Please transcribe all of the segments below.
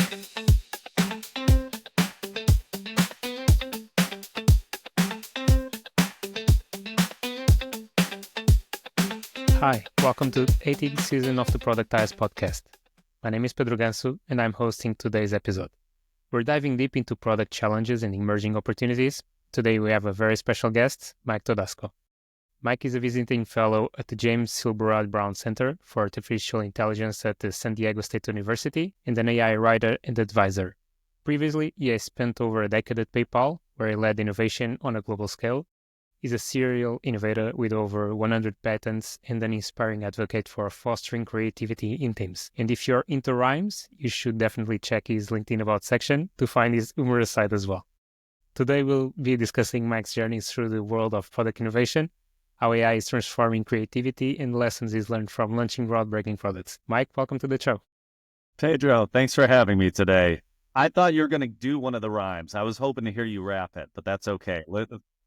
Hi, welcome to the 18th season of the Productized podcast. My name is Pedro Ganço, and I'm hosting today's episode. We're diving deep into product challenges and emerging opportunities. Today we have a very special guest, Mike Todasco. Mike is a visiting fellow at the James Silberrod Brown Center for Artificial Intelligence at the San Diego State University and an AI writer and advisor. Previously, he has spent over a decade at PayPal, where he led innovation on a global scale. He's a serial innovator with over 100 patents and an inspiring advocate for fostering creativity in teams. And if you're into rhymes, you should definitely check his LinkedIn About section to find his humorous side as well. Today, we'll be discussing Mike's journey through the world of product innovation, how AI is transforming creativity, and lessons he's learned from launching groundbreaking products. Mike, welcome to the show. Pedro, thanks for having me today. I thought you were going to do one of the rhymes. I was hoping to hear you rap it, but that's okay.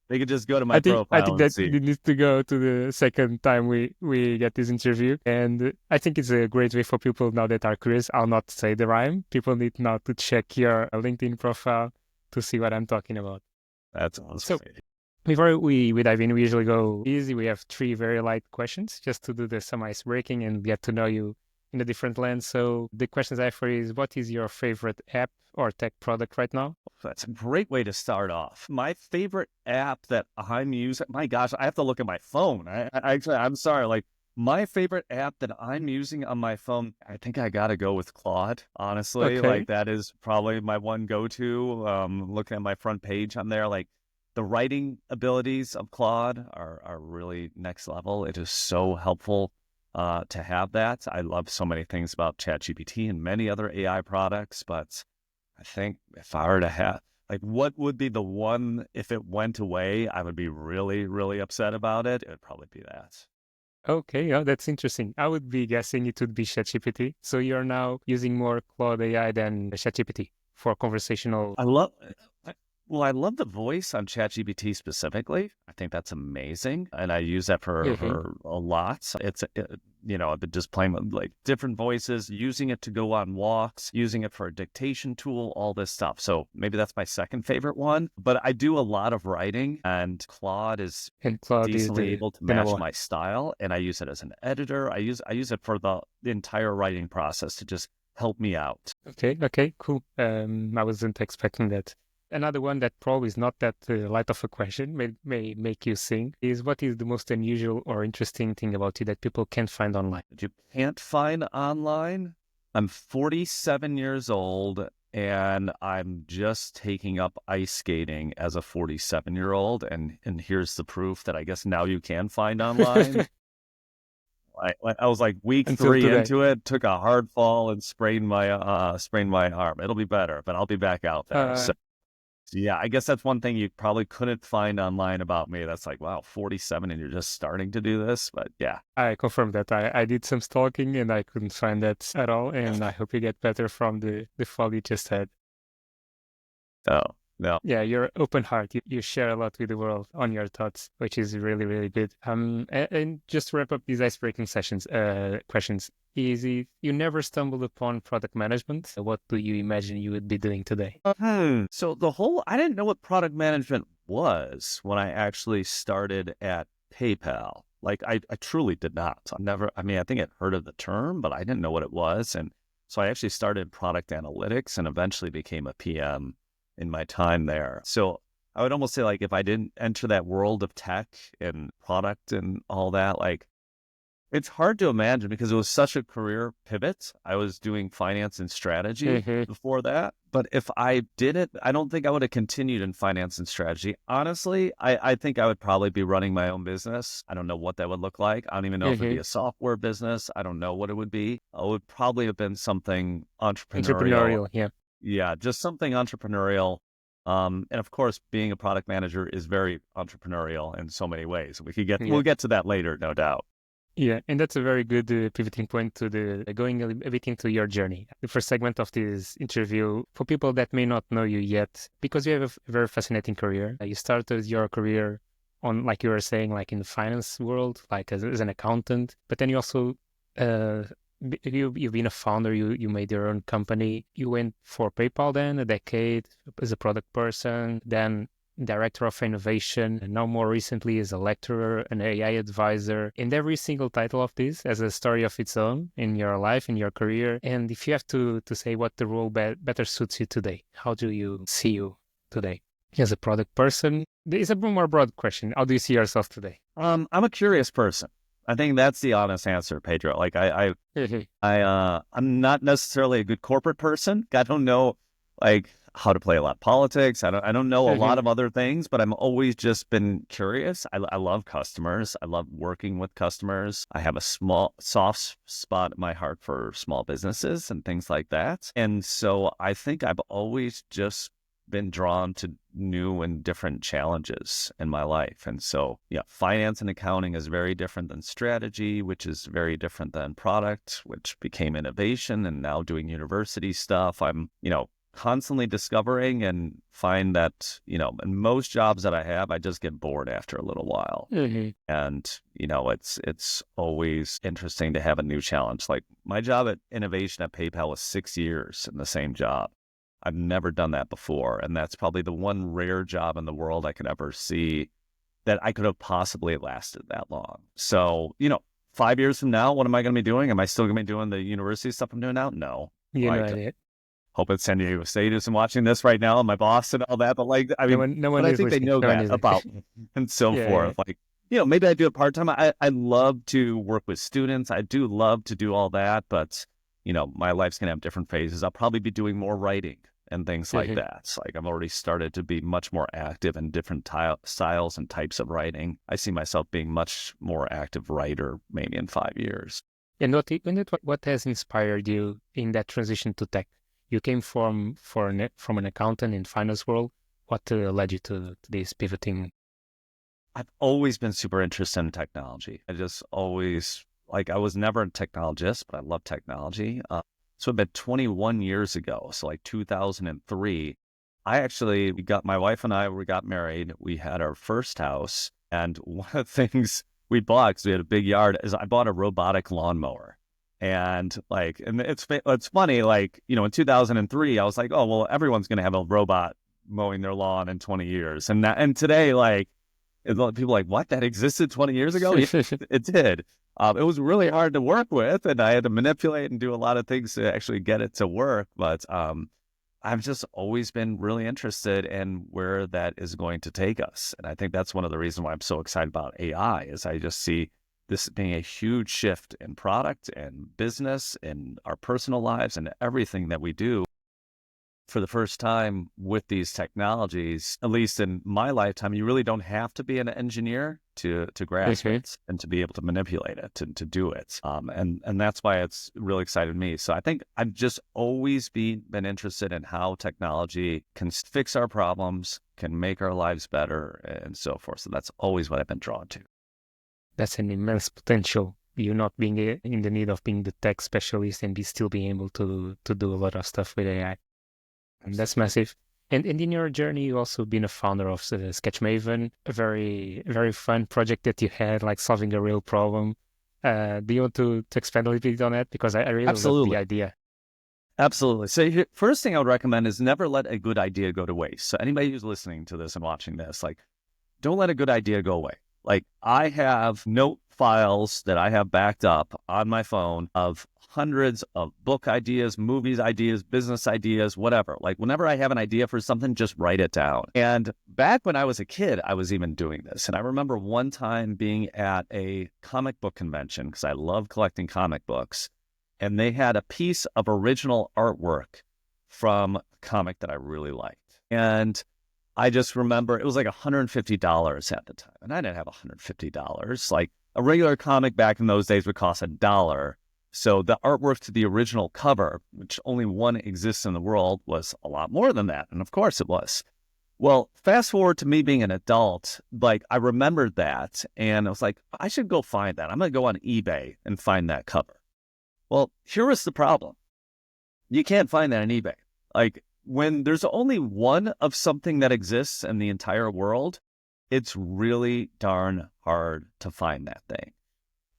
They could just go to my profile I think and that see. you need to go to the second time we get this interview. And I think it's a great way for people now that are curious. I'll not say the rhyme. People need now to check your LinkedIn profile to see what I'm talking about. That's awesome. So before we dive in, we usually go easy. We have 3 very light questions just to do some ice breaking and get to know you in a different lens. So the questions I have for you is, what is your favorite app or tech product right now? That's a great way to start off. My favorite app that I'm using, my gosh, I have to look at my phone. I'm sorry. My favorite app that I'm using on my phone, I think I got to go with Claude, honestly. Okay. That is probably my one go-to. Looking at my front page on there, the writing abilities of Claude are really next level. It is so helpful to have that. I love so many things about ChatGPT and many other AI products, but I think if I were to have, what would be the one, if it went away, I would be really, really upset about it. It would probably be that. Okay, yeah, that's interesting. I would be guessing it would be ChatGPT. So you're now using more Claude AI than ChatGPT for conversational. I love the voice on ChatGPT specifically. I think that's amazing. And I use that for a lot. I've been just playing with different voices, using it to go on walks, using it for a dictation tool, all this stuff. So maybe that's my second favorite one. But I do a lot of writing, and Claude is decently able to match my style. And I use it as an editor. I use it for the entire writing process to just help me out. Okay, cool. I wasn't expecting that. Another one that probably is not that light of a question, may make you think, is, what is the most unusual or interesting thing about you that people can't find online? That you can't find online? I'm 47 years old, and I'm just taking up ice skating as a 47-year-old, and here's the proof that I guess now you can find online. I was week 3 into it, took a hard fall and sprained my arm. It'll be better, but I'll be back out there. Yeah, I guess that's one thing you probably couldn't find online about me. That's wow, 47 and you're just starting to do this. But yeah. I confirm that. I did some stalking and I couldn't find that at all. And I hope you get better from the fall you just had. Oh, no. Yeah, you're open heart. You share a lot with the world on your thoughts, which is really, really good. And just to wrap up these icebreaking sessions, questions. Easy. You never stumbled upon product management. What do you imagine you would be doing today? So I didn't know what product management was when I actually started at PayPal. I truly did not. I think I'd heard of the term, but I didn't know what it was. And so I actually started product analytics and eventually became a PM in my time there. So I would almost say if I didn't enter that world of tech and product and all that, it's hard to imagine because it was such a career pivot. I was doing finance and strategy before that. But if I did it, I don't think I would have continued in finance and strategy. Honestly, I think I would probably be running my own business. I don't know what that would look like. I don't even know if it'd be a software business. I don't know what it would be. It would probably have been something entrepreneurial. Yeah, just something entrepreneurial. And of course, being a product manager is very entrepreneurial in so many ways. We'll get to that later, no doubt. Yeah, and that's a very good pivoting point to going a bit into your journey. The first segment of this interview, for people that may not know you yet, because you have a very fascinating career. You started your career on, you were saying, in the finance world, as an accountant, but then you also you've been a founder, you made your own company. You went for PayPal then, a decade as a product person, then director of innovation, and now more recently as a lecturer, an AI advisor. And every single title of this has a story of its own in your life, in your career. And if you have to say what the role better suits you today, how do you see you today? As a product person, it's a more broad question. How do you see yourself today? I'm a curious person. I think that's the honest answer, Pedro. Like I'm not necessarily a good corporate person. I don't know like how to play a lot of politics. I don't know a lot of other things, but I'm always just been curious. I love customers. I love working with customers. I have a soft spot in my heart for small businesses and things like that. And so I think I've always just been drawn to new and different challenges in my life. And so, yeah, finance and accounting is very different than strategy, which is very different than product, which became innovation. And now doing university stuff, I'm, constantly discovering and find that, in most jobs that I have, I just get bored after a little while. And, it's always interesting to have a new challenge. Like my job at innovation at PayPal was 6 years in the same job. I've never done that before. And that's probably the one rare job in the world I could ever see that I could have possibly lasted that long. So, 5 years from now, what am I going to be doing? Am I still going to be doing the university stuff I'm doing now? No. Hope it's San Diego State who's watching this right now and my boss and all that. But no one but I is think they listening. know that about me and so forth. Yeah. Maybe I do it part-time. I love to work with students. I do love to do all that, but my life's going to have different phases. I'll probably be doing more writing and things like that. So, I've already started to be much more active in different styles and types of writing. I see myself being much more active writer maybe in 5 years. And what has inspired you in that transition to tech? You came from an accountant in finance world. What led you to this pivoting? I've always been super interested in technology. I just always, I was never a technologist, but I love technology. So about 21 years ago, so 2003, my wife and I, we got married. We had our first house. And one of the things we bought, because we had a big yard, is I bought a robotic lawnmower. And it's funny, in 2003, I was like, oh, well, everyone's going to have a robot mowing their lawn in 20 years. And today, people are like, what? That existed 20 years ago? It did. It was really hard to work with, and I had to manipulate and do a lot of things to actually get it to work. But I've just always been really interested in where that is going to take us. And I think that's one of the reasons why I'm so excited about AI is I just see this being a huge shift in product and business and our personal lives and everything that we do. For the first time with these technologies, at least in my lifetime, you really don't have to be an engineer to grasp it and to be able to manipulate it and to do it. And that's why it's really excited me. So I think I've just always been interested in how technology can fix our problems, can make our lives better, and so forth. So that's always what I've been drawn to. That's an immense potential. You not being in the need of being the tech specialist and still being able to do a lot of stuff with AI. And that's massive. And in your journey, you also been a founder of Sketch Maven, a very, very fun project that you had, solving a real problem. Do you want to expand a little bit on that? Because I really love the idea. Absolutely. So first thing I would recommend is never let a good idea go to waste. So anybody who's listening to this and watching this, don't let a good idea go away. I have note files that I have backed up on my phone of hundreds of book ideas, movies ideas, business ideas, whatever. Whenever I have an idea for something, just write it down. And back when I was a kid, I was even doing this. And I remember one time being at a comic book convention because I love collecting comic books. And they had a piece of original artwork from a comic that I really liked. And I just remember it was $150 at the time. And I didn't have $150. A regular comic back in those days would cost $1. So the artwork to the original cover, which only one exists in the world, was a lot more than that. And of course it was. Well, fast forward to me being an adult, I remembered that. And I was like, I should go find that. I'm going to go on eBay and find that cover. Well, here was the problem. You can't find that on eBay. When there's only one of something that exists in the entire world, it's really darn hard to find that thing.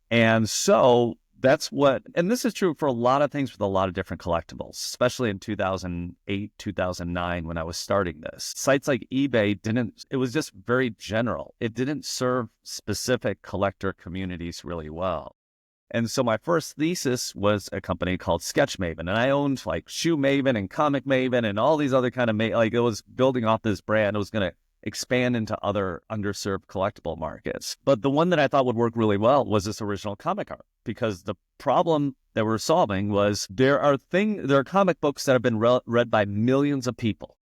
And so and this is true for a lot of things with a lot of different collectibles, especially in 2008, 2009, when I was starting this. Sites like eBay it was just very general. It didn't serve specific collector communities really well. And so my first thesis was a company called Sketch Maven, and I owned like Shoe Maven and Comic Maven and all these other kind of, like it was building off this brand. It was going to expand into other underserved collectible markets. But the one that I thought would work really well was this original comic art, because the problem that we're solving was there are comic books that have been read by millions of people,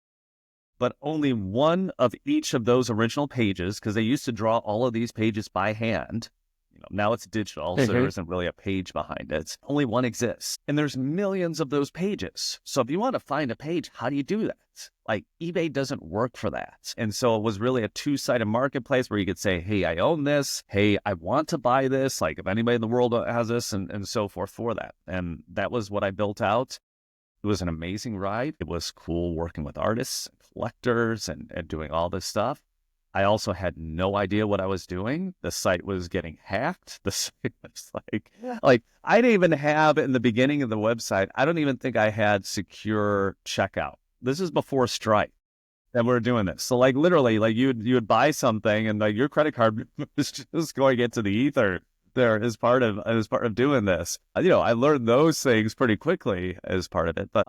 but only one of each of those original pages, because they used to draw all of these pages by hand. Now it's digital, so there isn't really a page behind it. Only one exists. And there's millions of those pages. So if you want to find a page, how do you do that? Like eBay doesn't work for that. And so it was really a two-sided marketplace where you could say, hey, I own this. Hey, I want to buy this. Like if anybody in the world has this, and so forth for that. And that was what I built out. It was an amazing ride. It was cool working with artists, collectors, and doing all this stuff. I also had no idea what I was doing. The site was getting hacked. The site was like I didn't even have, in the beginning of the website, I don't even think I had secure checkout. This is before Stripe that we're doing this. So like literally, like you would buy something and like your credit card was just going into the ether there as part of doing this. I learned those things pretty quickly as part of it. But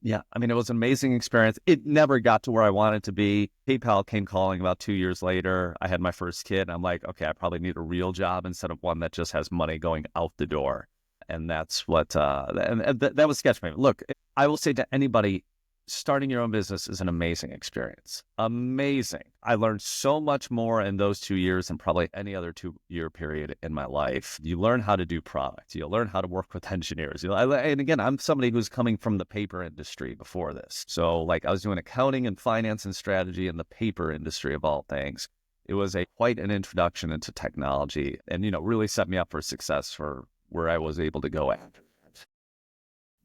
yeah, I mean, it was an amazing experience. It never got to where I wanted to be. PayPal came calling about 2 years later. I had my first kid. And I'm like, okay, I probably need a real job instead of one that just has money going out the door. And that's what, that was Sketchmap. Look, I will say to anybody, starting your own business is an amazing experience. Amazing. I learned so much more in those 2 years than probably any other 2-year period in my life. You learn how to do product. You learn how to work with engineers. And again, I'm somebody who's coming from the paper industry before this. So like I was doing accounting and finance and strategy in the paper industry of all things. It was quite an introduction into technology and, really set me up for success for where I was able to go after.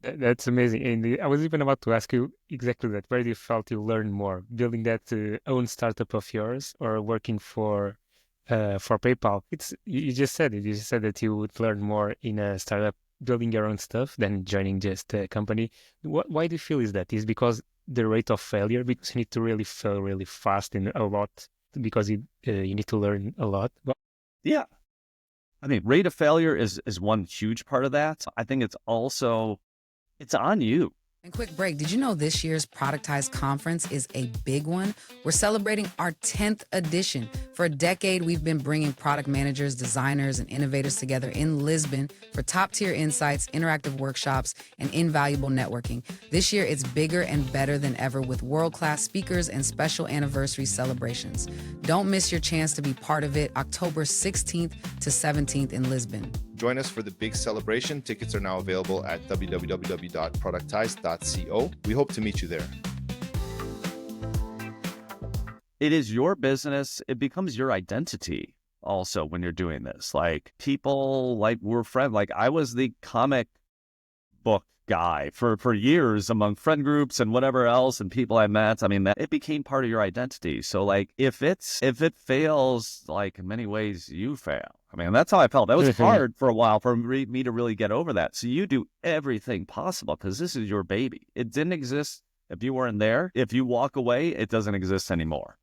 That's amazing. And I was even about to ask you exactly that. Where do you felt you learned more? Building that own startup of yours or working for PayPal? You just said it. You just said that you would learn more in a startup building your own stuff than joining just a company. Why do you feel is that? Is because the rate of failure? Because you need to really fail really fast and a lot because you need to learn a lot? Yeah. I mean, rate of failure is one huge part of that. I think it's on you. And quick break, did you know this year's Productized conference is a big one? We're celebrating our 10th edition. For a decade, we've been bringing product managers, designers, and innovators together in Lisbon for top-tier insights, interactive workshops, and invaluable networking. This year, it's bigger and better than ever with world-class speakers and special anniversary celebrations. Don't miss your chance to be part of it, October 16th to 17th in Lisbon. Join us for the big celebration. Tickets are now available at www.productized.co. We hope to meet you there. It is your business. It becomes your identity also when you're doing this. Like people, like we're friends. Like I was the comic book guy for years among friend groups and whatever else and people I met. I mean, it became part of your identity. So like if it fails, like in many ways you fail. I mean, that's how I felt. That was hard for a while for me to really get over that. So you do everything possible because this is your baby. It didn't exist if you weren't there. If you walk away, it doesn't exist anymore.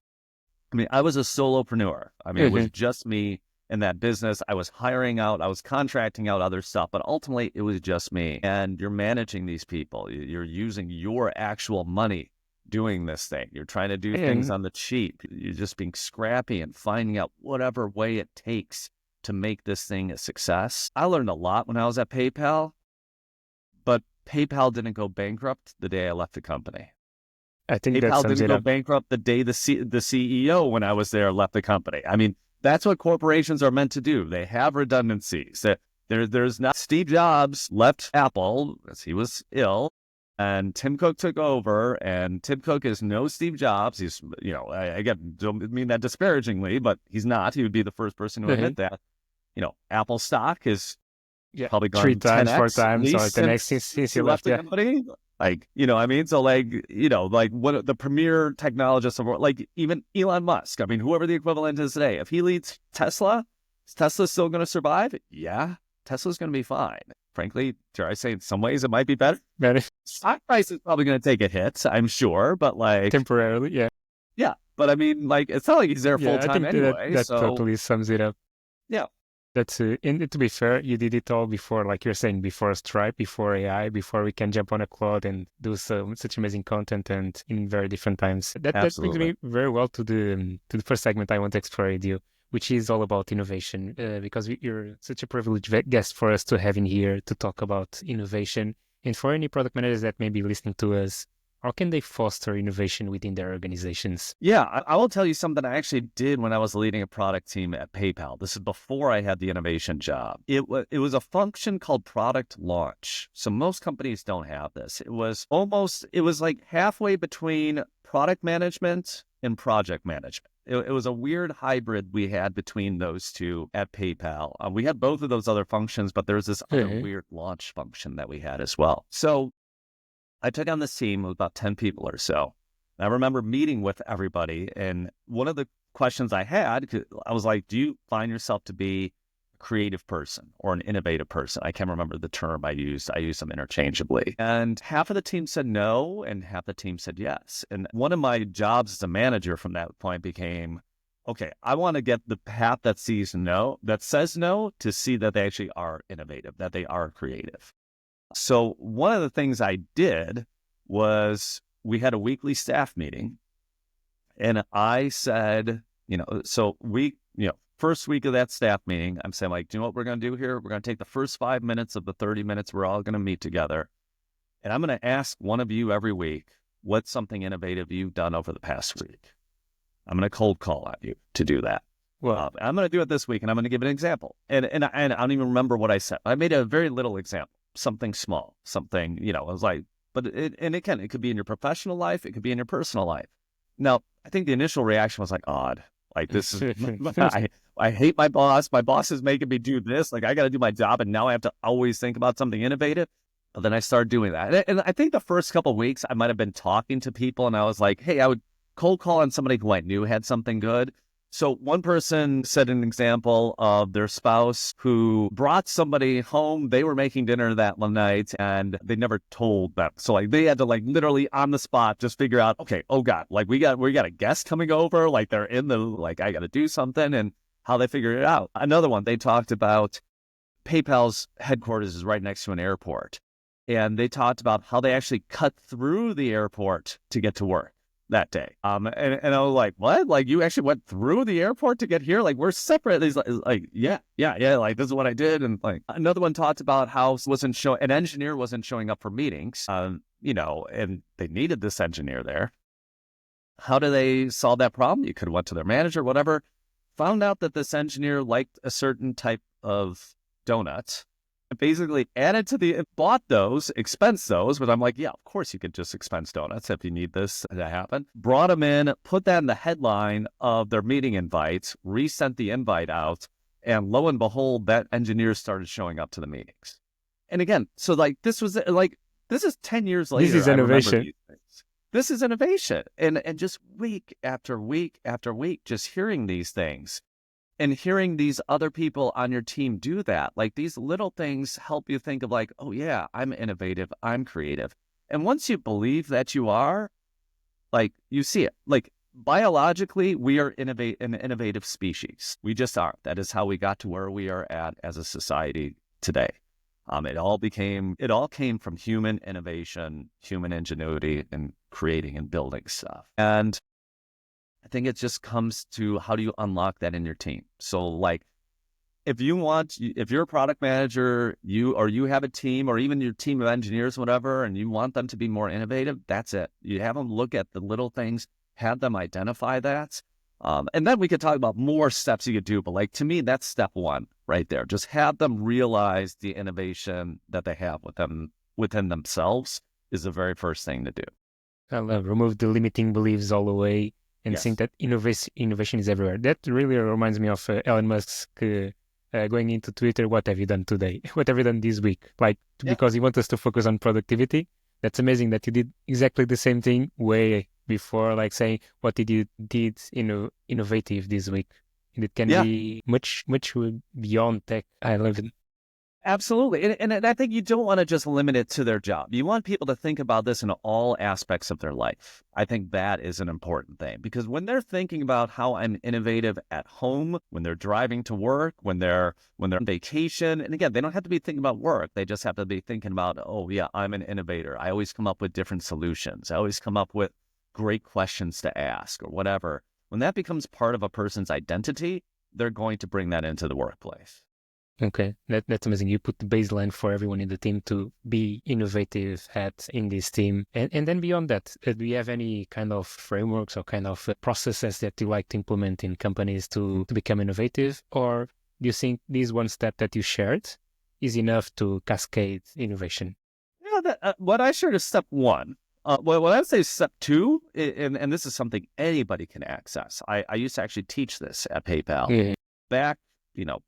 I mean, I was a solopreneur. I mean, it was just me in that business. I was hiring out, I was contracting out other stuff, but ultimately it was just me. And you're managing these people. You're using your actual money doing this thing. You're trying to do things on the cheap. You're just being scrappy and finding out whatever way it takes to make this thing a success. I learned a lot when I was at PayPal, but PayPal didn't go bankrupt the day I left the company. I think PayPal didn't go bankrupt the day the CEO when I was there left the company. I mean, that's what corporations are meant to do. They have redundancies. There's not. Steve Jobs left Apple because he was ill, and Tim Cook took over. And Tim Cook is no Steve Jobs. He's, again, don't mean that disparagingly, but he's not. He would be the first person to admit that. Apple stock is probably gone 3 times, 4 times, or the next since he left the company. Like, I mean, so like what the premier technologists of the world, like even Elon Musk, I mean, whoever the equivalent is today, if he leads Tesla, is Tesla still going to survive? Yeah. Tesla's going to be fine. Frankly, dare I say, in some ways it might be better. Very Stock price is probably going to take a hit, I'm sure, but like temporarily, yeah. yeah, but I mean, like it's not like he's there full Yeah, I time think anyway. that So totally sums it up. yeah, That's and to be fair, you did it all before, like you're saying, before Stripe, before AI, before we can jump on a cloud and do such amazing content, and in very different times. That brings absolutely. me very well to the first segment I want to explore with you, which is all about innovation. Because you're such a privileged guest for us to have in here to talk about innovation, and for any product managers that may be listening to us, how can they foster innovation within their organizations? Yeah, I will tell you something I actually did when I was leading a product team at PayPal. This is before I had the innovation job. It was a function called product launch. So most companies don't have this. It was like halfway between product management and project management. It was a weird hybrid we had between those two at PayPal. We had both of those other functions, but there was this other weird launch function that we had as well. So I took on this team of about 10 people or so. I remember meeting with everybody, and one of the questions I had, I was like, do you find yourself to be a creative person or an innovative person? I can't remember the term I used. I used them interchangeably. And half of the team said no, and half the team said yes. And one of my jobs as a manager from that point became, okay, I want to get the path that says no, to see that they actually are innovative, that they are creative. So one of the things I did was we had a weekly staff meeting, and I said, first week of that staff meeting, I'm saying, like, do you know what we're going to do here? We're going to take the first 5 minutes of the 30 minutes we're all going to meet together, and I'm going to ask one of you every week, what's something innovative you've done over the past week? I'm going to cold call on you to do that. Well, I'm going to do it this week, and I'm going to give an example. And I don't even remember what I said. I made a very little example. Something small, something, I was like, but it could be in your professional life. It could be in your personal life. Now, I think the initial reaction was like, odd, like this is, I hate my boss. My boss is making me do this. Like I got to do my job. And now I have to always think about something innovative. But then I started doing that. And I think the first couple of weeks I might've been talking to people and I was like, hey, I would cold call on somebody who I knew had something good. So one person said an example of their spouse who brought somebody home. They were making dinner that one night and they never told them. So like they had to like literally on the spot just figure out, okay, oh God, like we got a guest coming over, like they're in the, like I got to do something, and how they figured it out. Another one, they talked about PayPal's headquarters is right next to an airport. And they talked about how they actually cut through the airport to get to work that day. And I was like, what? Like you actually went through the airport to get here? Like we're separate. He's like, yeah. Like this is what I did. And like another one talked about how an engineer wasn't showing up for meetings, and they needed this engineer there. How do they solve that problem? You could have went to their manager, whatever, found out that this engineer liked a certain type of donuts. Basically bought those, expensed those, but I'm like, yeah, of course you could just expense donuts if you need this to happen. Brought them in, put that in the headline of their meeting invites, resent the invite out, and lo and behold, that engineer started showing up to the meetings. And again, so like this is 10 years later. This is innovation. This is innovation. And just week after week after week, just hearing these things. And hearing these other people on your team do that, like these little things help you think of like, oh yeah, I'm innovative, I'm creative. And once you believe that you are, like you see it, like biologically, we are an innovative species. We just are. That is how we got to where we are at as a society today. It all came from human innovation, human ingenuity, and creating and building stuff. And I think it just comes to how do you unlock that in your team? So like, if you're a product manager, you have a team or even your team of engineers, whatever, and you want them to be more innovative, that's it. You have them look at the little things, have them identify that. And then we could talk about more steps you could do. But like, to me, that's step one right there. Just have them realize the innovation that they have within themselves is the very first thing to do. I love remove the limiting beliefs all the way. And think that innovation is everywhere. That really reminds me of Elon Musk going into Twitter. What have you done today? What have you done this week? Because he wants us to focus on productivity. That's amazing that you did exactly the same thing way before, like saying what did you did innovative this week. And it can be much beyond tech. I love it. Absolutely. And I think you don't want to just limit it to their job. You want people to think about this in all aspects of their life. I think that is an important thing, because when they're thinking about how I'm innovative at home, when they're driving to work, when they're on vacation, and again, they don't have to be thinking about work. They just have to be thinking about, oh yeah, I'm an innovator. I always come up with different solutions. I always come up with great questions to ask or whatever. When that becomes part of a person's identity, they're going to bring that into the workplace. Okay, that's amazing. You put the baseline for everyone in the team to be innovative in this team. And then beyond that, do you have any kind of frameworks or kind of processes that you like to implement in companies to become innovative? Or do you think this one step that you shared is enough to cascade innovation? Yeah, what I shared is step one. What I would say is step two, and this is something anybody can access. I used to actually teach this at PayPal. Yeah. Back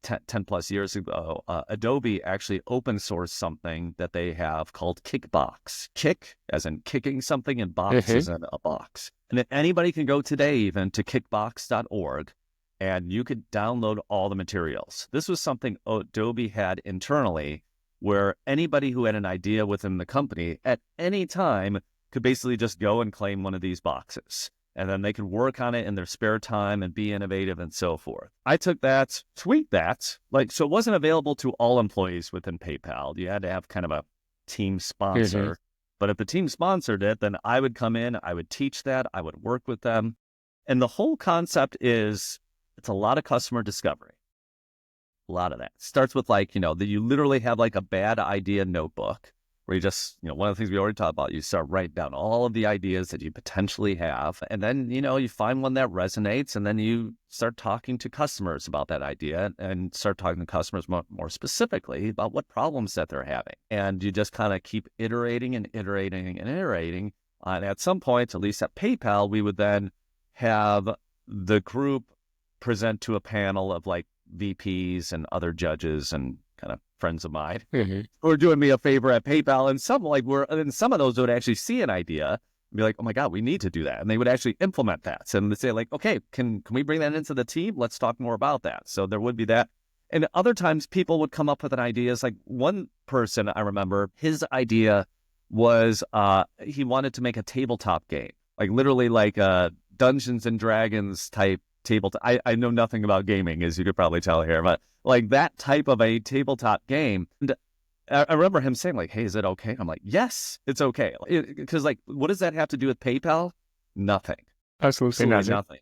10 plus years ago, Adobe actually open sourced something that they have called Kickbox. Kick, as in kicking something, and box as in a box. And anybody can go today even to kickbox.org, and you could download all the materials. This was something Adobe had internally, where anybody who had an idea within the company at any time could basically just go and claim one of these boxes. And then they could work on it in their spare time and be innovative and so forth. I took that, tweaked that, so it wasn't available to all employees within PayPal. You had to have kind of a team sponsor. But if the team sponsored it, then I would come in, I would teach that, I would work with them. And the whole concept is, it's a lot of customer discovery. A lot of that. It starts with that you literally have a bad idea notebook, where you just, one of the things we already talked about, you start writing down all of the ideas that you potentially have. And then, you find one that resonates, and then you start talking to customers about that idea and start talking to customers more specifically about what problems that they're having. And you just kind of keep iterating and iterating and iterating. And at some point, at least at PayPal, we would then have the group present to a panel of VPs and other judges and kind of friends of mine who are doing me a favor at PayPal. And some of those would actually see an idea and be like, oh my God, we need to do that. And they would actually implement that. So they'd say okay, can we bring that into the team? Let's talk more about that. So there would be that. And other times people would come up with an idea. It's one person I remember, his idea was he wanted to make a tabletop game, literally a Dungeons and Dragons type tabletop. I know nothing about gaming, as you could probably tell here, but that type of a tabletop game. And I remember him saying hey, is it okay? I'm like, yes, it's okay. Because what does that have to do with PayPal? Nothing. Absolutely nothing.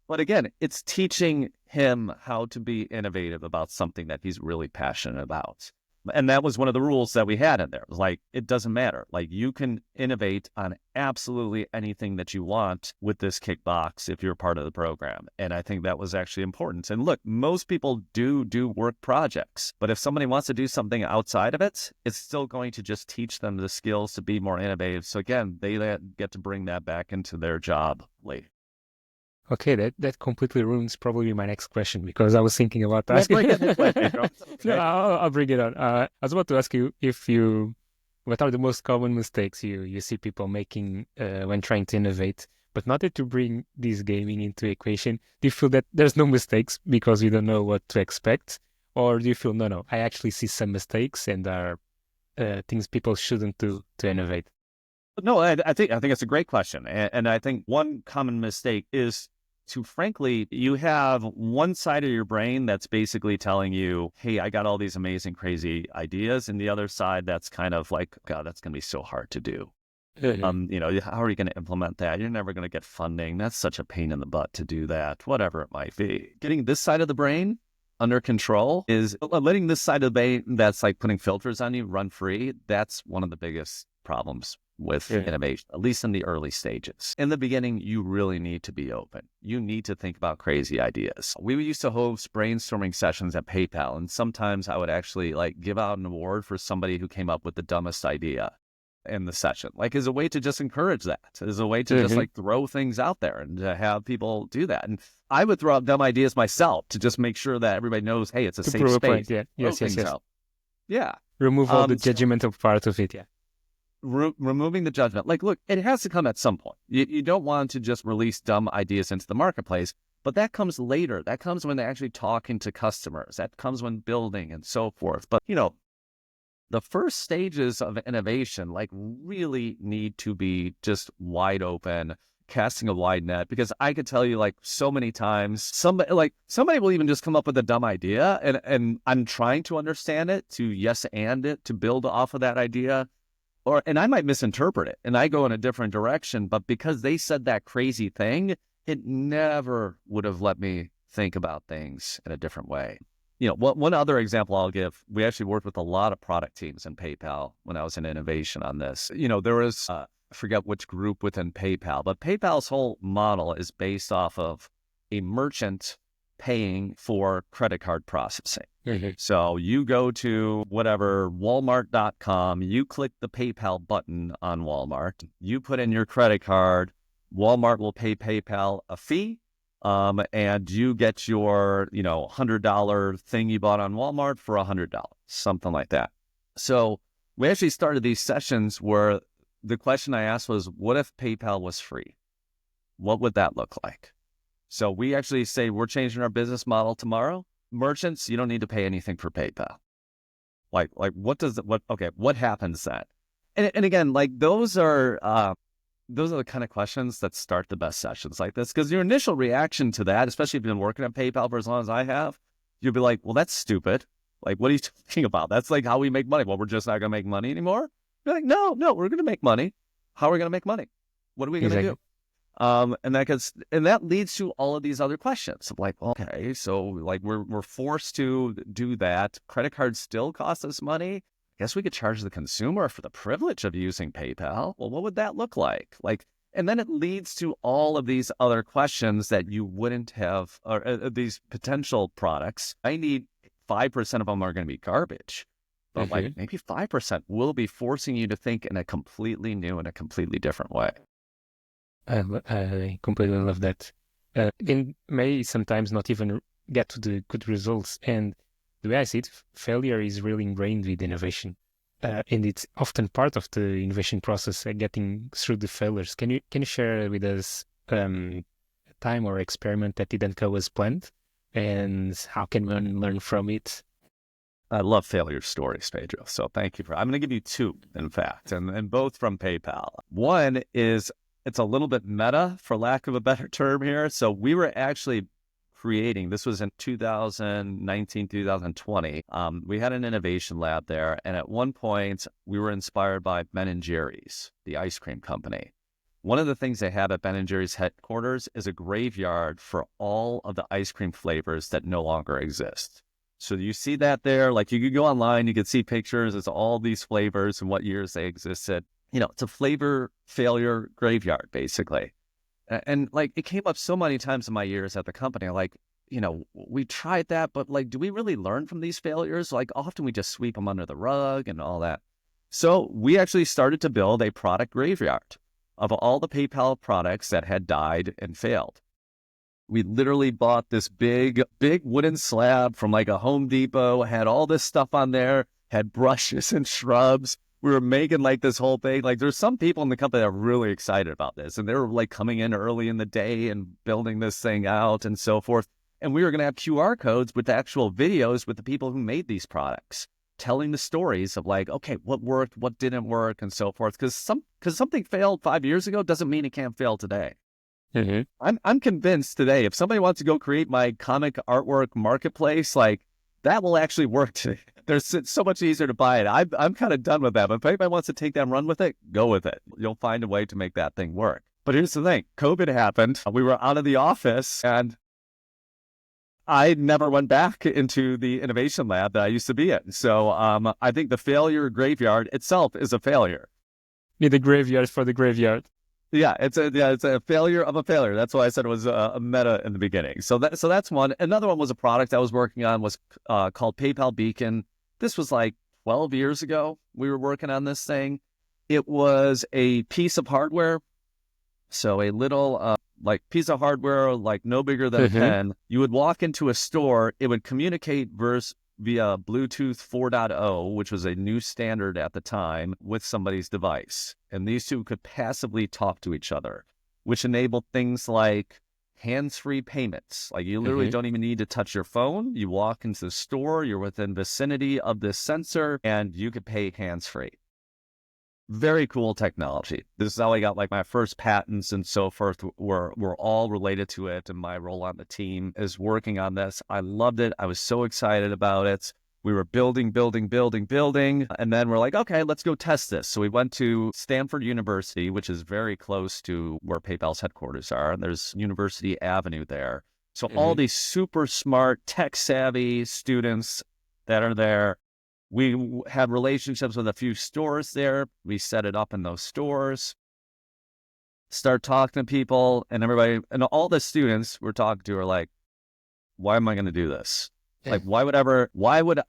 But again, it's teaching him how to be innovative about something that he's really passionate about. And that was one of the rules that we had in there. It was it doesn't matter. You can innovate on absolutely anything that you want with this Kickbox if you're part of the program. And I think that was actually important. And look, most people do work projects, but if somebody wants to do something outside of it, it's still going to just teach them the skills to be more innovative. So again, they get to bring that back into their job later. Okay, that completely ruins probably my next question, because I was thinking about asking. I'll bring it on. I was about to ask you what are the most common mistakes you see people making when trying to innovate, but not that you bring this gaming into equation. Do you feel that there's no mistakes because you don't know what to expect? Or do you feel, no, I actually see some mistakes and are things people shouldn't do to innovate? No, I think it's a great question. And I think one common mistake is frankly, you have one side of your brain that's basically telling you, hey, I got all these amazing, crazy ideas. And the other side that's kind of God, that's going to be so hard to do. How are you going to implement that? You're never going to get funding. That's such a pain in the butt to do that, whatever it might be. Getting this side of the brain under control is letting this side of the brain that's putting filters on you run free. That's one of the biggest problems with innovation, at least in the early stages. In the beginning, you really need to be open. You need to think about crazy ideas. We used to host brainstorming sessions at PayPal, and sometimes I would actually give out an award for somebody who came up with the dumbest idea in the session, as a way to just encourage that, as a way to just throw things out there and to have people do that. And I would throw out dumb ideas myself to just make sure that everybody knows, hey, it's a safe space. Yes. Yeah. Remove all the judgmental part of it. Yeah. Removing the judgment. Look, it has to come at some point. You don't want to just release dumb ideas into the marketplace, but that comes later. That comes when they're actually talking to customers. That comes when building and so forth. But, the first stages of innovation like really need to be just wide open, casting a wide net, because I could tell you like so many times somebody will even just come up with a dumb idea and I'm trying to understand it, to yes and it, to build off of that idea, and I might misinterpret it and I go in a different direction, but because they said that crazy thing, it never would have let me think about things in a different way. One other example I'll give, we actually worked with a lot of product teams in PayPal when I was in innovation on this. There was, I forget which group within PayPal, but PayPal's whole model is based off of a merchant paying for credit card processing. Mm-hmm. So you go to whatever, Walmart.com, you click the PayPal button on Walmart, you put in your credit card, Walmart will pay PayPal a fee. And you get your, $100 thing you bought on Walmart for $100, something like that. So we actually started these sessions where the question I asked was, what if PayPal was free? What would that look like? So we actually say, we're changing our business model tomorrow. Merchants, you don't need to pay anything for PayPal. What happens then? And again, those are the kind of questions that start the best sessions like this, because your initial reaction to that, especially if you've been working at PayPal for as long as I have, you'll be like, well, that's stupid. What are you talking about? That's like how we make money. Well, we're just not going to make money anymore. You're like, no, we're going to make money. How are we going to make money? What are we going to do? And that leads to all of these other questions of okay, so we're forced to do that. Credit cards still cost us money. I guess we could charge the consumer for the privilege of using PayPal. Well, what would that look like? And then it leads to all of these other questions that you wouldn't have, or these potential products. I need 5% of them are going to be garbage, but maybe 5% will be forcing you to think in a completely new and a completely different way. I completely love that. It may sometimes not even get to the good results. And the way I see it, failure is really ingrained with innovation. And it's often part of the innovation process, getting through the failures. Can you share with us a time or experiment that didn't go as planned? And how can one learn from it? I love failure stories, Pedro. So thank you I'm going to give you two, in fact, and both from PayPal. One is, it's a little bit meta, for lack of a better term here. So we were actually creating, this was in 2019, 2020. We had an innovation lab there. And at one point, we were inspired by Ben & Jerry's, the ice cream company. One of the things they have at Ben & Jerry's headquarters is a graveyard for all of the ice cream flavors that no longer exist. So you see that there, you could go online, you could see pictures. It's all these flavors and what years they existed. It's a flavor failure graveyard, basically. And it came up so many times in my years at the company, we tried that, but do we really learn from these failures? Often we just sweep them under the rug and all that. So we actually started to build a product graveyard of all the PayPal products that had died and failed. We literally bought this big wooden slab from a Home Depot, had all this stuff on there, had brushes and shrubs. We were making this whole thing. There's some people in the company that are really excited about this, and they were coming in early in the day and building this thing out and so forth. And we were going to have QR codes with actual videos with the people who made these products, telling the stories of okay, what worked, what didn't work, and so forth. Because something failed 5 years ago doesn't mean it can't fail today. Mm-hmm. I'm convinced today, if somebody wants to go create my comic artwork marketplace, that will actually work today. It's so much easier to buy it. I'm kind of done with that. But if anybody wants to take that and run with it, go with it. You'll find a way to make that thing work. But here's the thing. COVID happened. We were out of the office, and I never went back into the innovation lab that I used to be in. So I think the failure graveyard itself is a failure. Need a graveyard for the graveyard. Yeah, it's a failure of a failure. That's why I said it was a meta in the beginning. So that's one. Another one was a product I was working on, was called PayPal Beacon. This was 12 years ago. We were working on this thing. It was a piece of hardware. So a little piece of hardware, no bigger than a pen. You would walk into a store. It would communicate via Bluetooth 4.0, which was a new standard at the time, with somebody's device. And these two could passively talk to each other, which enabled things like hands-free payments. Like you literally don't even need to touch your phone. You walk into the store, you're within vicinity of this sensor, and you could pay hands-free. Very cool technology. This is how I got like my first patents and so forth were all related to it. And my role on the team is working on this. I loved it. I was so excited about it. We were building. And then we're like, okay, let's go test this. So we went to Stanford University, which is very close to where PayPal's headquarters are. And there's University Avenue there. So all these super smart, tech savvy students that are there. We had relationships with a few stores there. We set it up in those stores, start talking to people, and everybody, and all the students we're talking to are like, why am I going to do this? Like, why would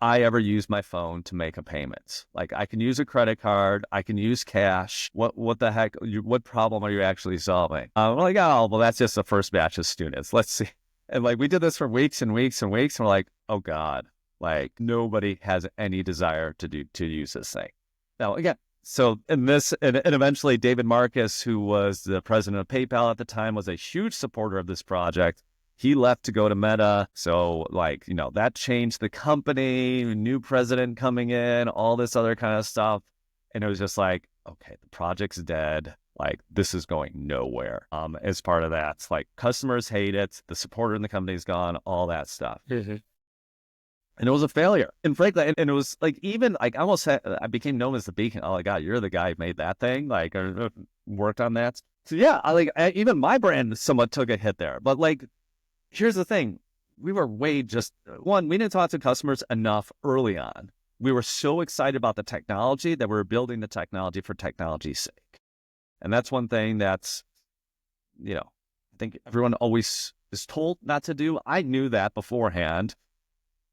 I ever use my phone to make a payment? Like, I can use a credit card, I can use cash. What the heck? What problem are you actually solving? We're like, oh, well, that's just the first batch of students. Let's see. And like, we did this for weeks and weeks and weeks, and we're like, oh God, like nobody has any desire to use this thing. Now, again, so and eventually David Marcus, who was the president of PayPal at the time, was a huge supporter of this project. He left to go to Meta. So like, that changed the company, new president coming in, all this other kind of stuff. And it was just like, okay, the project's dead. Like this is going nowhere. As part of that, it's like customers hate it. The supporter in the company's gone, all that stuff. And it was a failure. And frankly, and it was like, even like I became known as the beacon. Oh my God, you're the guy who made that thing. Like or worked on that. So yeah, even my brand somewhat took a hit there. But like, here's the thing. We were we didn't talk to customers enough early on. We were so excited about the technology that we were building the technology for technology's sake. And that's one thing that's, I think everyone always is told not to do. I knew that beforehand,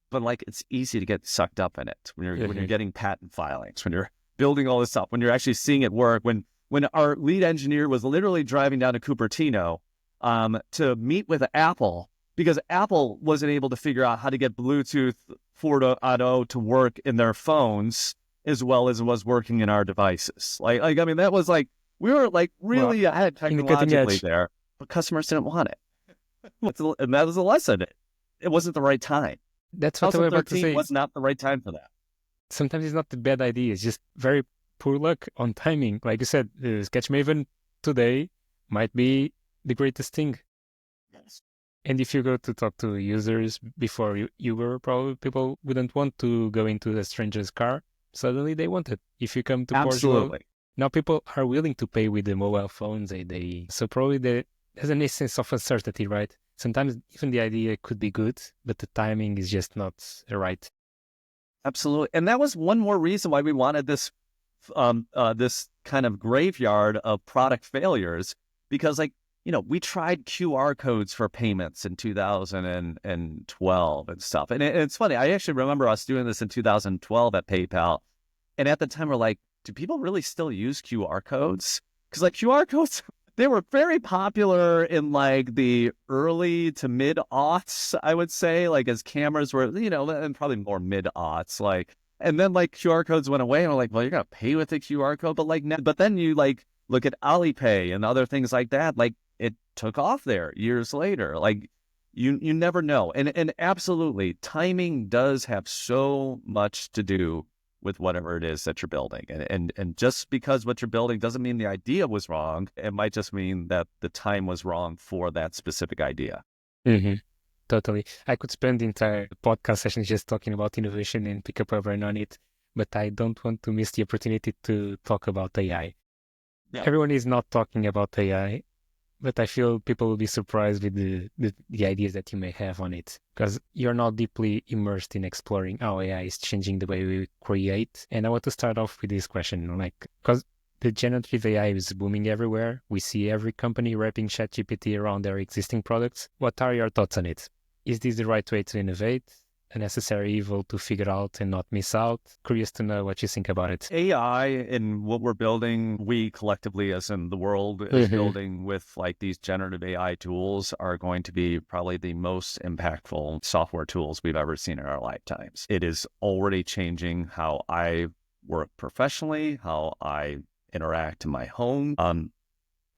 but like, it's easy to get sucked up in it when you're getting patent filings, when you're building all this up, when you're actually seeing it work, when our lead engineer was literally driving down to Cupertino to meet with Apple because Apple wasn't able to figure out how to get Bluetooth 4.0 to work in their phones as well as it was working in our devices. Like I mean, that was like, we were like really ahead technologically there, but customers didn't want it. And that was a lesson. It wasn't the right time. That's what I was about to say. Was not the right time for that. Sometimes it's not the bad idea. It's just very poor luck on timing. Like you said, Sketch Maven today might be the greatest thing. Yes. And if you go to talk to users before you were, probably people wouldn't want to go into a stranger's car. Suddenly they want it. If you come to Portugal, now people are willing to pay with the mobile phones. So probably there's an essence of uncertainty, right? Sometimes even the idea could be good, but the timing is just not right. Absolutely. And that was one more reason why we wanted this this kind of graveyard of product failures, because we tried QR codes for payments in 2012 and stuff. And it's funny. I actually remember us doing this in 2012 at PayPal. And at the time we're like, do people really still use QR codes? Because like QR codes, they were very popular in like the early to mid aughts, I would say, like as cameras were, and probably more mid aughts, like, and then like QR codes went away and we're like, well, you're going to pay with a QR code, but then you like look at Alipay and other things like that. Like it took off there years later. Like you never know. And absolutely timing does have so much to do with whatever it is that you're building. And just because what you're building doesn't mean the idea was wrong. It might just mean that the time was wrong for that specific idea. Totally. I could spend the entire podcast session just talking about innovation and pick up a brain on it, but I don't want to miss the opportunity to talk about AI. Yeah. Everyone is not talking about AI, but I feel people will be surprised with the ideas that you may have on it, because you're not deeply immersed in exploring how AI is changing the way we create. And I want to start off with this question, because the generative AI is booming everywhere. We see every company wrapping ChatGPT around their existing products. What are your thoughts on it? Is this the right way to innovate? A necessary evil to figure out and not miss out? Curious to know what you think about it. AI and what we're building, we collectively as in the world is building with like these generative AI tools are going to be probably the most impactful software tools we've ever seen in our lifetimes. It is already changing how I work professionally, how I interact in my home.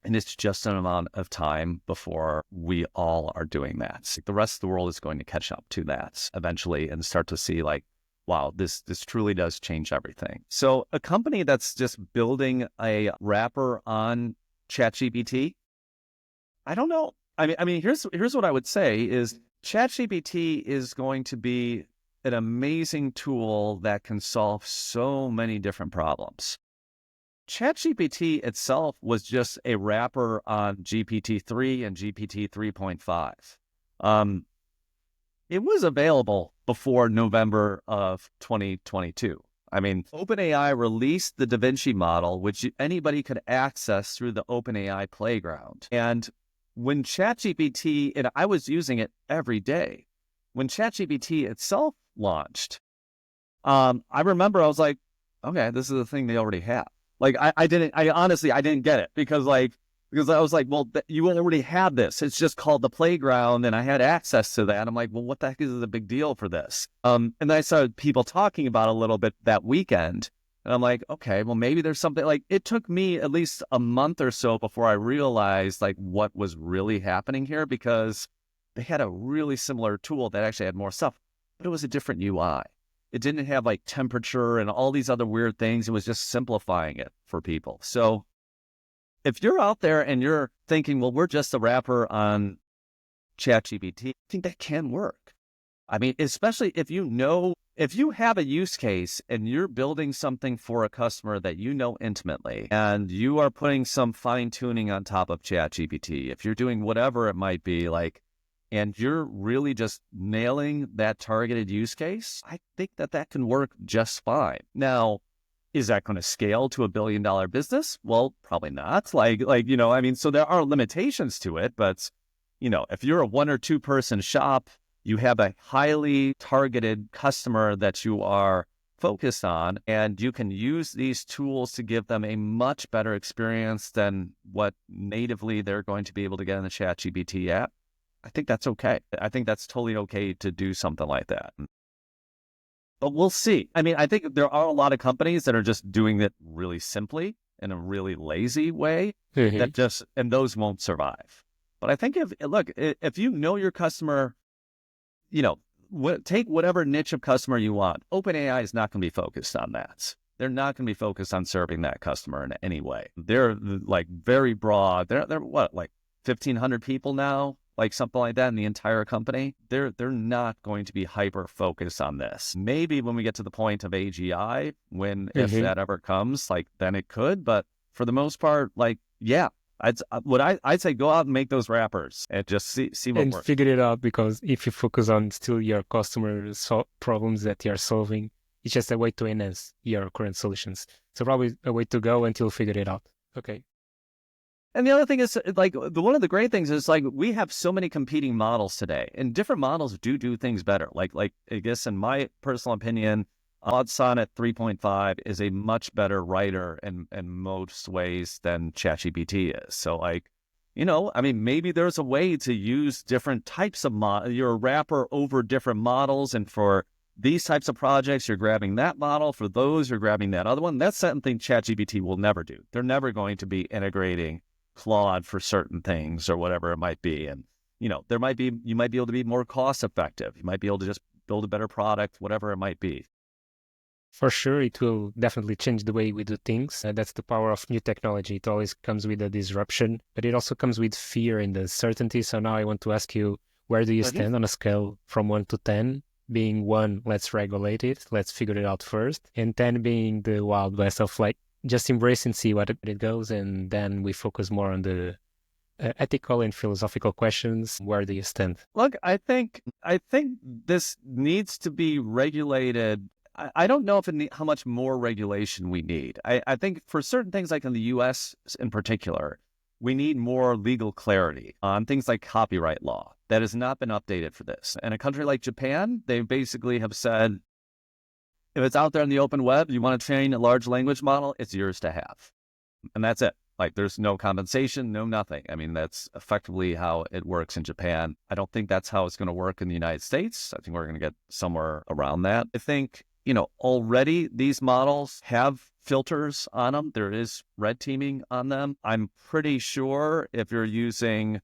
And it's just an amount of time before we all are doing that. The rest of the world is going to catch up to that eventually and start to see like, wow, this truly does change everything. So a company that's just building a wrapper on ChatGPT, I don't know. I mean, here's what I would say is ChatGPT is going to be an amazing tool that can solve so many different problems. ChatGPT itself was just a wrapper on GPT-3 and GPT 3.5. It was available before November of 2022. I mean, OpenAI released the DaVinci model, which anybody could access through the OpenAI playground. And when ChatGPT, and I was using it every day, when ChatGPT itself launched, I remember I was like, okay, this is the thing they already have. Like, I honestly didn't get it because I was like, well, you already have this. It's just called the playground and I had access to that. I'm like, well, what the heck is the big deal for this? And then I saw people talking about it a little bit that weekend and I'm like, okay, well, maybe there's something. Like, it took me at least a month or so before I realized like what was really happening here because they had a really similar tool that actually had more stuff, but it was a different UI. It didn't have like temperature and all these other weird things. It was just simplifying it for people. So if you're out there and you're thinking, well, we're just a wrapper on ChatGPT, I think that can work. I mean, especially if you have a use case and you're building something for a customer that you know intimately and you are putting some fine tuning on top of ChatGPT, if you're doing whatever it might be like, and you're really just nailing that targeted use case, I think that can work just fine. Now, is that going to scale to $1 billion business? Well, probably not. So there are limitations to it, but, if you're a 1 or 2 person shop, you have a highly targeted customer that you are focused on, and you can use these tools to give them a much better experience than what natively they're going to be able to get in the ChatGPT app. I think that's okay. I think that's totally okay to do something like that. But we'll see. I mean, I think there are a lot of companies that are just doing it really simply in a really lazy way and those won't survive. But I think if you know your customer, take whatever niche of customer you want. OpenAI is not going to be focused on that. They're not going to be focused on serving that customer in any way. They're like very broad. They're what, like 1,500 people now? Like something like that in the entire company, they're not going to be hyper focused on this. Maybe when we get to the point of AGI, if that ever comes, like then it could. But for the most part, like, yeah, I'd say go out and make those wrappers and just see what works. And figure it out, because if you focus on still your customers' problems that you're solving, it's just a way to enhance your current solutions. So probably a way to go until you figure it out. Okay. And the other thing is, like, one of the great things is, like, we have so many competing models today, and different models do things better. Like I guess in my personal opinion, Claude Sonnet 3.5 is a much better writer in most ways than ChatGPT is. So, like, maybe there's a way to use different types of your wrapper over different models, and for these types of projects, you're grabbing that model. For those, you're grabbing that other one. That's something ChatGPT will never do. They're never going to be integrating Claude for certain things or whatever it might be. And, you might be able to be more cost effective. You might be able to just build a better product, whatever it might be. For sure, it will definitely change the way we do things. That's the power of new technology. It always comes with a disruption, but it also comes with fear and uncertainty. So now I want to ask you, where do you stand on a scale from 1 to 10? Being 1, let's regulate it, let's figure it out first. And 10 being the Wild West of like, just embrace and see what it goes, and then we focus more on the ethical and philosophical questions. Where do you stand? Look, I think this needs to be regulated. I don't know how much more regulation we need. I think for certain things, like in the U.S. in particular, we need more legal clarity on things like copyright law that has not been updated for this. In a country like Japan, they basically have said, if it's out there in the open web, you want to train a large language model, it's yours to have. And that's it. Like, there's no compensation, no nothing. I mean, that's effectively how it works in Japan. I don't think that's how it's going to work in the United States. I think we're going to get somewhere around that. I think already these models have filters on them. There is red teaming on them. I'm pretty sure if you're using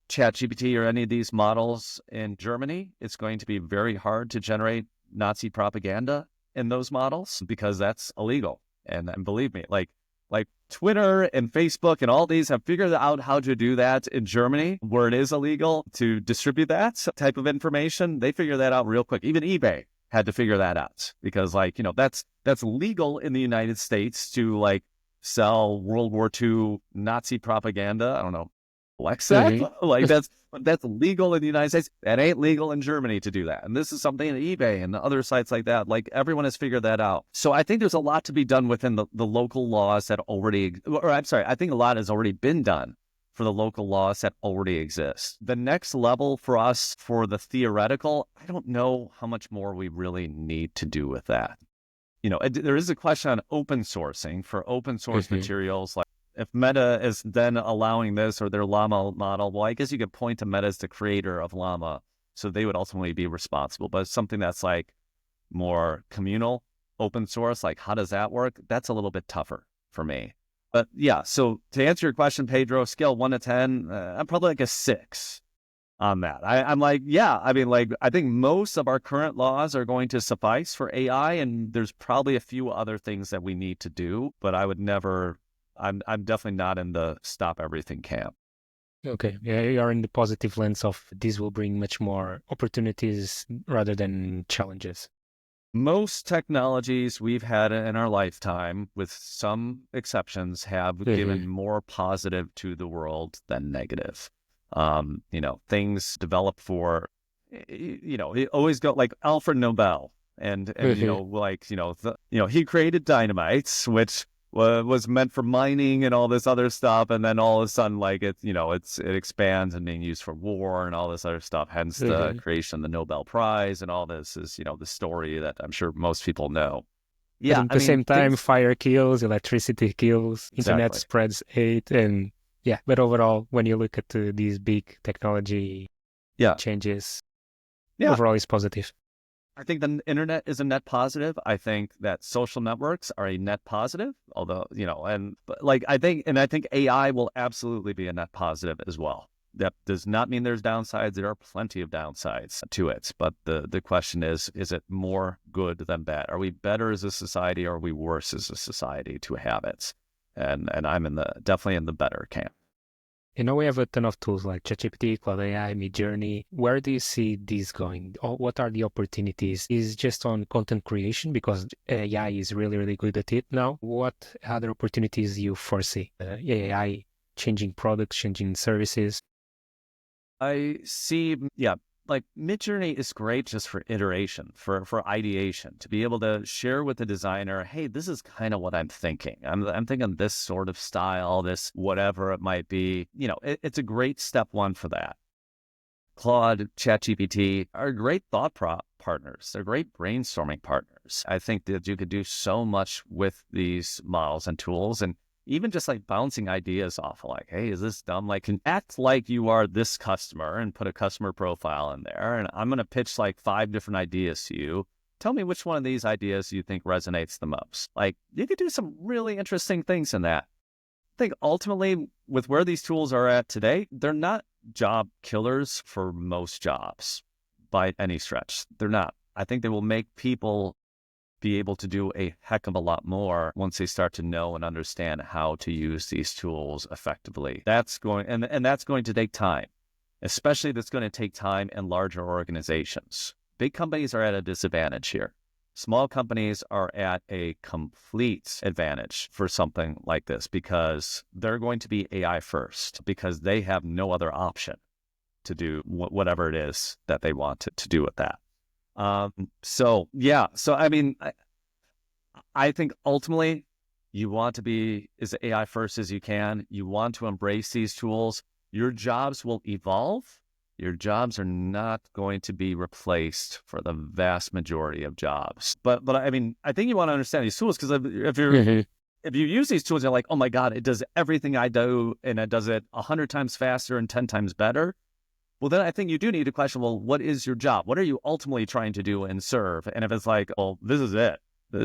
ChatGPT or any of these models in Germany, it's going to be very hard to generate Nazi propaganda in those models because that's illegal. And believe me, like Twitter and Facebook and all these have figured out how to do that in Germany, where it is illegal to distribute that type of information. They figure that out real quick. Even eBay had to figure that out because that's legal in the United States to sell World War II Nazi propaganda. I don't know, Lexac, that's legal in the United States. That ain't legal in Germany to do that. And this is something in eBay and other sites like that. Like everyone has figured that out. So I think there's a lot to be done within the local laws that I think a lot has already been done for the local laws that already exist. The next level for us for the theoretical, I don't know how much more we really need to do with that. There is a question on open sourcing for open source materials. Like if Meta is then allowing this or their Llama model, well, I guess you could point to Meta as the creator of Llama. So they would ultimately be responsible. But something that's more communal, open source, how does that work? That's a little bit tougher for me. But yeah, so to answer your question, Pedro, scale 1 to 10, I'm probably a 6 on that. I think most of our current laws are going to suffice for AI, and there's probably a few other things that we need to do, but I would never, I'm definitely not in the stop everything camp. Okay. Yeah, you are in the positive lens of this will bring much more opportunities rather than challenges. Most technologies we've had in our lifetime, with some exceptions, have given more positive to the world than negative. Things developed for, it always go like Alfred Nobel and he created dynamites, which was meant for mining and all this other stuff. And then all of a sudden, it expands and being used for war and all this other stuff. Hence the creation of the Nobel Prize and all this is, the story that I'm sure most people know. Yeah. But at the same time, fire kills, electricity kills, internet spreads hate. And yeah, but overall, when you look at these big technology changes, overall it's positive. I think the internet is a net positive. I think that social networks are a net positive, although, I think AI will absolutely be a net positive as well. That does not mean there's downsides. There are plenty of downsides to it. But the question is it more good than bad? Are we better as a society or are we worse as a society to have it? And I'm definitely in the better camp. We have a ton of tools like ChatGPT, Cloud AI, Midjourney. Where do you see these going? What are the opportunities? Is just on content creation because AI is really, really good at it now? What other opportunities do you foresee? AI changing products, changing services? I see, Midjourney is great just for iteration, for ideation, to be able to share with the designer, hey, this is kind of what I'm thinking. I'm thinking this sort of style, this whatever it might be. It's a great step one for that. Claude, ChatGPT are great thought partners. They're great brainstorming partners. I think that you could do so much with these models and tools, and even just bouncing ideas off of hey, is this dumb? Can act like you are this customer and put a customer profile in there. And I'm going to pitch 5 different ideas to you. Tell me which one of these ideas you think resonates the most. You could do some really interesting things in that. I think ultimately with where these tools are at today, they're not job killers for most jobs by any stretch. They're not. I think they will make people be able to do a heck of a lot more once they start to know and understand how to use these tools effectively. That's going to take time, especially that's going to take time in larger organizations. Big companies are at a disadvantage here. Small companies are at a complete advantage for something like this because they're going to be AI first because they have no other option to do whatever it is that they want to do with that. I think ultimately you want to be as AI first as you can. You want to embrace these tools. Your jobs will evolve. Your jobs are not going to be replaced for the vast majority of jobs. But I think you want to understand these tools because if you use these tools, you're like, oh my God, it does everything I do and it does it 100 times faster and 10 times better. well, then I think you do need to question, well, what is your job? What are you ultimately trying to do and serve? And if it's like, well, this is it.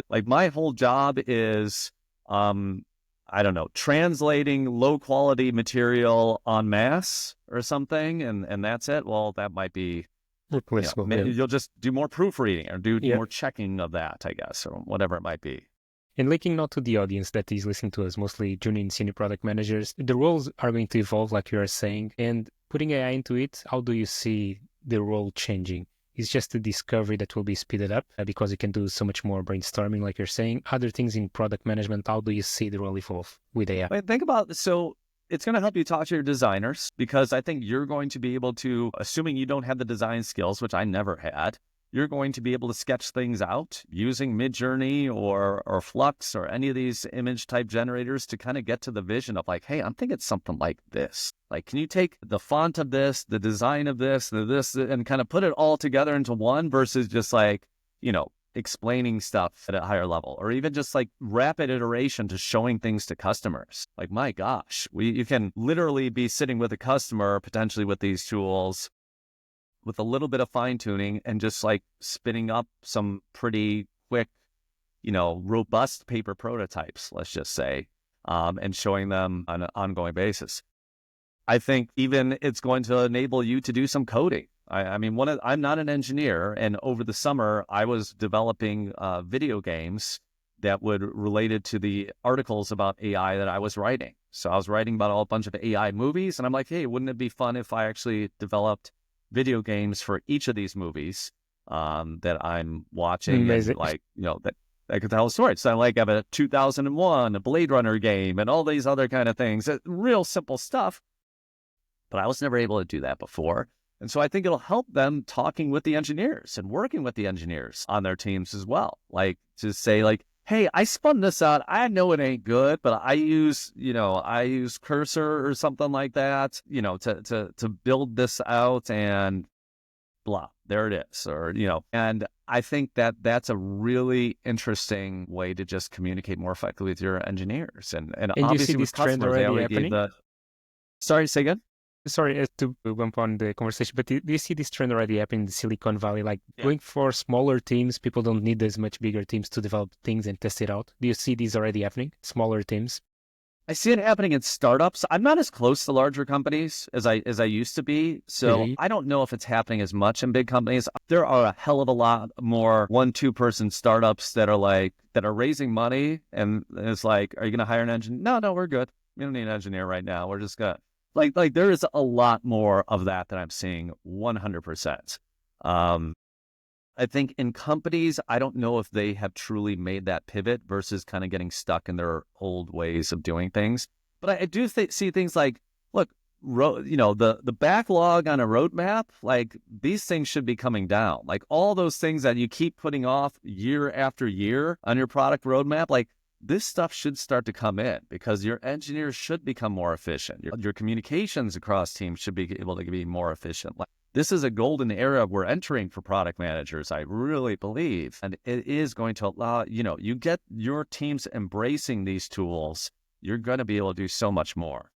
Like my whole job is, I don't know, translating low quality material en masse or something. And that's it. Well, that might be, replaceable. maybe you'll just do more proofreading or do Yeah. more checking of that, I guess, or whatever it might be. And linking now to the audience that is listening to us, mostly junior and senior product managers, the roles are going to evolve, like you are saying. And putting AI into it, how do you see the role changing? It's just the discovery that will be speeded up because you can do so much more brainstorming, like you're saying. Other things in product management, how do you see the role evolve with AI? But think about, so it's going to help you talk to your designers, because I think you're going to be able to, assuming you don't have the design skills, which I never had, you're going to be able to sketch things out using Midjourney or Flux or any of these image type generators to kind of get to the vision of like, hey, I'm thinking something like this. Like, can you take the font of this, the design of this, and kind of put it all together into one versus just like, explaining stuff at a higher level, or even just like rapid iteration to showing things to customers. Like, my gosh, you can literally be sitting with a customer potentially with these tools with a little bit of fine tuning and just like spinning up some pretty quick, robust paper prototypes, let's just say, and showing them on an ongoing basis. I think even it's going to enable you to do some coding. I'm not an engineer, and over the summer I was developing video games that would related to the articles about AI that I was writing. So I was writing about a bunch of AI movies, and I'm like, hey, wouldn't it be fun if I actually developed video games for each of these movies that I'm watching? Amazing. And that I could tell a story. So I have a 2001, a Blade Runner game, and all these other kind of things. Real simple stuff, but I was never able to do that before. And so I think it'll help them talking with the engineers and working with the engineers on their teams as well. Like to say like, hey, I spun this out. I know it ain't good, but I use Cursor or something like that, to build this out, and blah, there it is. Or, and I think that that's a really interesting way to just communicate more effectively with your engineers. And you obviously see with this trend customers, they already already gave happening? sorry, say again? Sorry to bump on the conversation, but do you see this trend already happening in the Silicon Valley? Like going for smaller teams, people don't need as much bigger teams to develop things and test it out. Do you see these already happening? Smaller teams? I see it happening in startups. I'm not as close to larger companies as I used to be. So I don't know if it's happening as much in big companies. There are a hell of a lot more 1-2 person startups that are raising money, and it's like, are you going to hire an engineer? No, we're good. We don't need an engineer right now. We're just going to like there is a lot more of that I'm seeing 100%. I think in companies, I don't know if they have truly made that pivot versus kind of getting stuck in their old ways of doing things. But I do see things like, look, the backlog on a roadmap, like these things should be coming down. Like all those things that you keep putting off year after year on your product roadmap, like this stuff should start to come in because your engineers should become more efficient. Your communications across teams should be able to be more efficient. Like, this is a golden era we're entering for product managers, I really believe. And it is going to allow, you get your teams embracing these tools, you're going to be able to do so much more.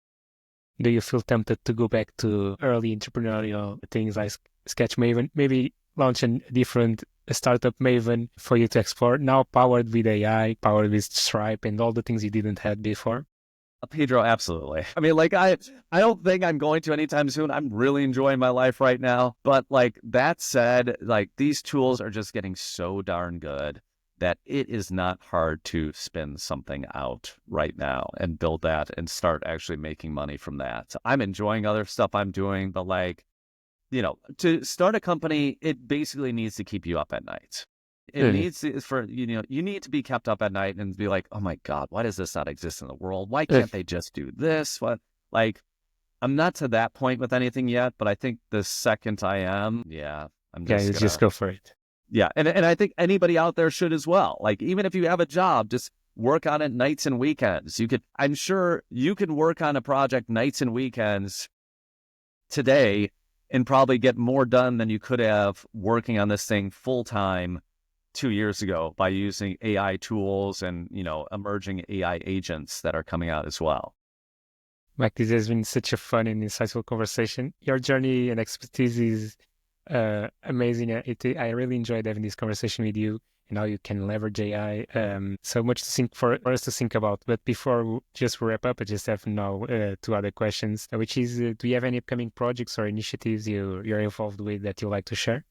Do you feel tempted to go back to early entrepreneurial things like Sketch Maven, maybe launch a different startup Maven for you to explore, now powered with AI, powered with Stripe and all the things you didn't have before? Pedro, absolutely. I mean, like, I don't think I'm going to anytime soon. I'm really enjoying my life right now. But like that said, like these tools are just getting so darn good that it is not hard to spin something out right now and build that and start actually making money from that. I'm enjoying other stuff I'm doing, but like, to start a company, it basically needs to keep you up at night. It needs to, you need to be kept up at night and be like, oh my God, why does this not exist in the world? Why can't they just do this? I'm not to that point with anything yet, but I think the second I am, I'm just go for it. Yeah. And I think anybody out there should as well. Like, even if you have a job, just work on it nights and weekends. I'm sure you can work on a project nights and weekends today and probably get more done than you could have working on this thing full time 2 years ago by using AI tools and, emerging AI agents that are coming out as well. Mike, this has been such a fun and insightful conversation. Your journey and expertise is amazing. I really enjoyed having this conversation with you and how you can leverage AI. So much to think for us to think about. But before we just wrap up, I just have now two other questions, which is, do you have any upcoming projects or initiatives you're involved with that you'd like to share?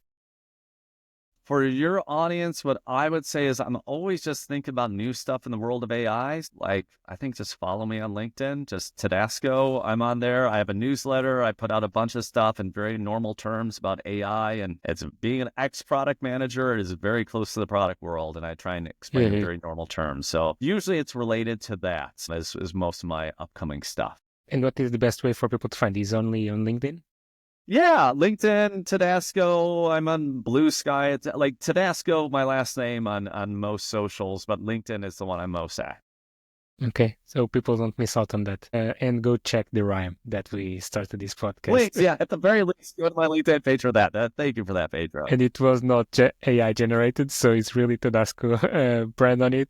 For your audience, what I would say is I'm always just thinking about new stuff in the world of AI. Like, I think just follow me on LinkedIn, just Todasco. I'm on there. I have a newsletter. I put out a bunch of stuff in very normal terms about AI. And it's being an ex-product manager, it is very close to the product world. And I try and explain in very normal terms. So usually it's related to that as most of my upcoming stuff. And what is the best way for people to find these? Only on LinkedIn? Yeah, LinkedIn, Todasco. I'm on Blue Sky. It's like Todasco, my last name on most socials, but LinkedIn is the one I'm most at. Okay, so people don't miss out on that. And go check the rhyme that we started this podcast. Links, yeah, at the very least, go to my LinkedIn page for that. Thank you for that, Pedro. And it was not AI generated, so it's really Todasco brand on it.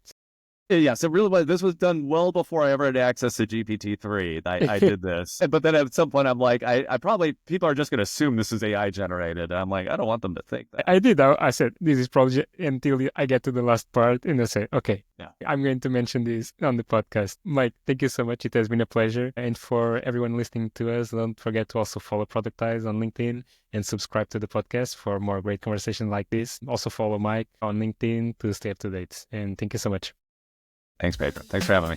Yes, it really was. This was done well before I ever had access to GPT-3. I did this. But then at some point, I'm like, I probably, people are just going to assume this is AI generated. And I'm like, I don't want them to think that. I did. I said, this is probably until I get to the last part. And I say, okay, yeah, I'm going to mention this on the podcast. Mike, thank you so much. It has been a pleasure. And for everyone listening to us, don't forget to also follow Productized on LinkedIn and subscribe to the podcast for more great conversations like this. Also follow Mike on LinkedIn to stay up to date. And thank you so much. Thanks, Pedro. Thanks for having me.